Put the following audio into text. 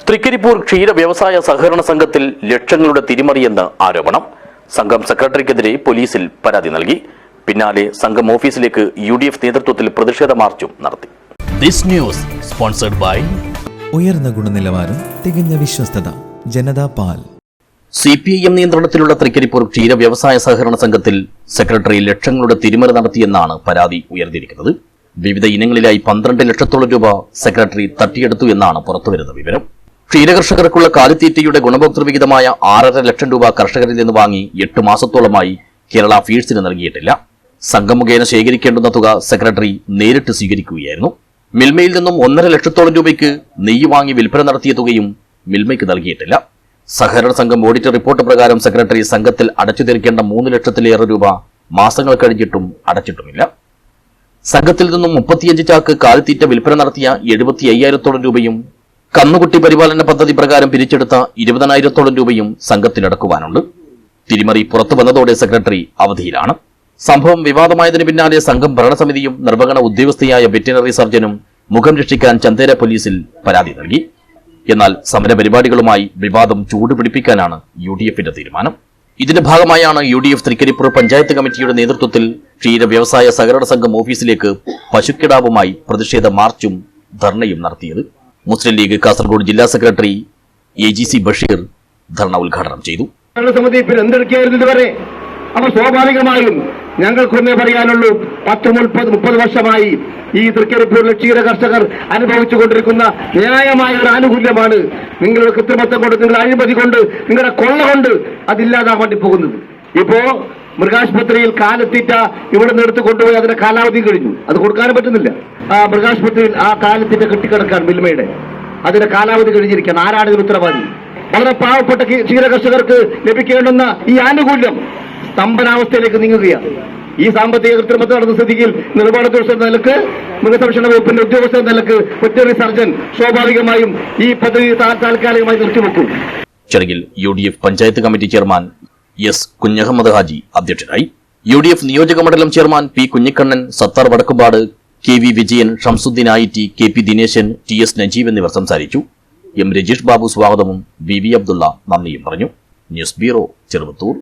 തൃക്കരിപ്പൂർ ക്ഷീര വ്യവസായ സഹകരണ സംഘത്തിൽ ലക്ഷങ്ങളുടെ തിരിമറിയെന്ന് ആരോപണം. സംഘം സെക്രട്ടറിക്കെതിരെ പോലീസിൽ പരാതി നൽകി. പിന്നാലെ സംഘം ഓഫീസിലേക്ക് UDF നേതൃത്വത്തിൽ പ്രതിഷേധ മാർച്ചും നടത്തി. ദിസ് ന്യൂസ് സ്പോൺസർഡ് ബൈ ഉയർന്ന ഗുണനിലവാരം, തികഞ്ഞ വിശ്വസ്തത, ജനതാ പാൽ. CPIM നിയന്ത്രണത്തിലുള്ള തൃക്കരിപ്പൂർ ക്ഷീര വ്യവസായ സഹകരണ സംഘത്തിൽ സെക്രട്ടറി ലക്ഷങ്ങളുടെ തിരിമറി നടത്തിയെന്നാണ് പരാതി ഉയർന്നിരിക്കുന്നത്. വിവിധ ഇനങ്ങളിലായി 12 ലക്ഷത്തോളം രൂപ സെക്രട്ടറി തട്ടിയെടുത്തു എന്നാണ് പുറത്തുവരുന്ന വിവരം. ക്ഷീരകർഷകർക്കുള്ള കാലിത്തീറ്റയുടെ ഗുണഭോക്തൃ വിഹിതമായ 6.5 ലക്ഷം രൂപ കർഷകരിൽ നിന്ന് വാങ്ങി 8 മാസത്തോളമായി കേരള ഫീഡ്സിന് നൽകിയിട്ടില്ല. സംഘം മുഖേന ശേഖരിക്കേണ്ടുന്ന തുക സെക്രട്ടറി നേരിട്ട് സ്വീകരിക്കുകയായിരുന്നു. മിൽമയിൽ നിന്നും 1.5 ലക്ഷത്തോളം രൂപയ്ക്ക് നെയ്യ് വാങ്ങി വിൽപ്പന നടത്തിയ തുകയും മിൽമയ്ക്ക് നൽകിയിട്ടില്ല. സഹകരണ സംഘം ഓഡിറ്റ് റിപ്പോർട്ട് പ്രകാരം സെക്രട്ടറി സംഘത്തിൽ അടച്ചു തീർക്കേണ്ട 3 ലക്ഷത്തിലേറെ രൂപ മാസങ്ങൾ കഴിഞ്ഞിട്ടും അടച്ചിട്ടുമില്ല. സംഘത്തിൽ നിന്നും 35 ചാക്ക് കാലിത്തീറ്റ വിൽപ്പന നടത്തിയ 75,000 രൂപയും കന്നുകുട്ടി പരിപാലന പദ്ധതി പ്രകാരം പിരിച്ചെടുത്ത 20,000 രൂപയും സംഘത്തിലടക്കുവാനുണ്ട്. തിരിമറി പുറത്തു വന്നതോടെ സെക്രട്ടറി അവധിയിലാണ്. സംഭവം വിവാദമായതിനു പിന്നാലെ സംഘം ഭരണസമിതിയും നിർവഹണ ഉദ്യോഗസ്ഥയായ വെറ്റിനറി സർജനും മുഖം രക്ഷിക്കാൻ ചന്തേര പോലീസിൽ പരാതി നൽകി. എന്നാൽ സമരപരിപാടികളുമായി വിവാദം ചൂടുപിടിപ്പിക്കാനാണ് UDFന്റെ തീരുമാനം. ഇതിന്റെ ഭാഗമായാണ് UDF തൃക്കരിപ്പൂർ പഞ്ചായത്ത് കമ്മിറ്റിയുടെ നേതൃത്വത്തിൽ ക്ഷീര വ്യവസായ സഹകരണ സംഘം ഓഫീസിലേക്ക് പശുക്കിടാവുമായി പ്രതിഷേധ മാർച്ചും ധർണയും നടത്തിയത്. മുസ്ലിം ലീഗ് കാസർഗോഡ് ജില്ലാ സെക്രട്ടറി AGC ബഷീർ ധർണ ഉദ്ഘാടനം ചെയ്തു. അപ്പോൾ സ്വാഭാവികമായും ഞങ്ങൾക്കൊന്നേ പറയാനുള്ളൂ, 10-30 വർഷമായി ഈ തൃക്കരിപ്പൂരിലെ ക്ഷീര കർഷകർ അനുഭവിച്ചുകൊണ്ടിരിക്കുന്ന ന്യായമായ ഒരു ആനുകൂല്യമാണ് നിങ്ങളുടെ കൃത്രിമത്വം കൊണ്ട്, നിങ്ങളുടെ അഴിമതി കൊണ്ട്, നിങ്ങളുടെ കൊള്ള കൊണ്ട് അതില്ലാതാൻ വേണ്ടി പോകുന്നത്. ഇപ്പോ മൃഗാശുപത്രിയിൽ കാലിത്തീറ്റ ഇവിടെ നിന്ന് എടുത്ത് കൊണ്ടുപോയി അതിന്റെ കാലാവധി കഴിഞ്ഞു, അത് കൊടുക്കാനും പറ്റുന്നില്ല. ആ മൃഗാശുപത്രിയിൽ ആ കാലിത്തീറ്റ കെട്ടിക്കിടക്കാൻ മിൽമയുടെ അതിന്റെ കാലാവധി കഴിഞ്ഞിരിക്കാൻ ആരാണ് ഇതിന് ഉത്തരവാദി? വളരെ പാവപ്പെട്ട ക്ഷീര കർഷകർക്ക് ലഭിക്കേണ്ടുന്ന ഈ ആനുകൂല്യം സ്തംഭനാവസ്ഥയിലേക്ക് നീങ്ങുകയാണ്. ഈ സാമ്പത്തിക കൃത്രിമത്വം നടന്ന സ്ഥിതിയിൽ നിർമ്മാണോദ്യോഗസ്ഥ നിലക്ക്, മൃഗസംരക്ഷണ വകുപ്പിന്റെ ഉദ്യോഗസ്ഥ നിലക്ക് വെറ്ററിനറി സർജൻ സ്വാഭാവികമായും ഈ പദ്ധതി താൽക്കാലികമായി നിർത്തിവെക്കും. ചടങ്ങിൽ UDF panchayat committee chairman S. Kunjahammed Haji അധ്യക്ഷനായി. UDF നിയോജക മണ്ഡലം chairman P. Kunhikannan, Sathar Vadakkumpad, KV Vijayan, Shamsuddin IT, KP Dineshan, TS Najeeb എന്നിവർ സംസാരിച്ചു. M. രജീഷ് ബാബു സ്വാഗതവും VV അബ്ദുള്ള നന്ദിയും പറഞ്ഞു. News bureau, Cheruvathur.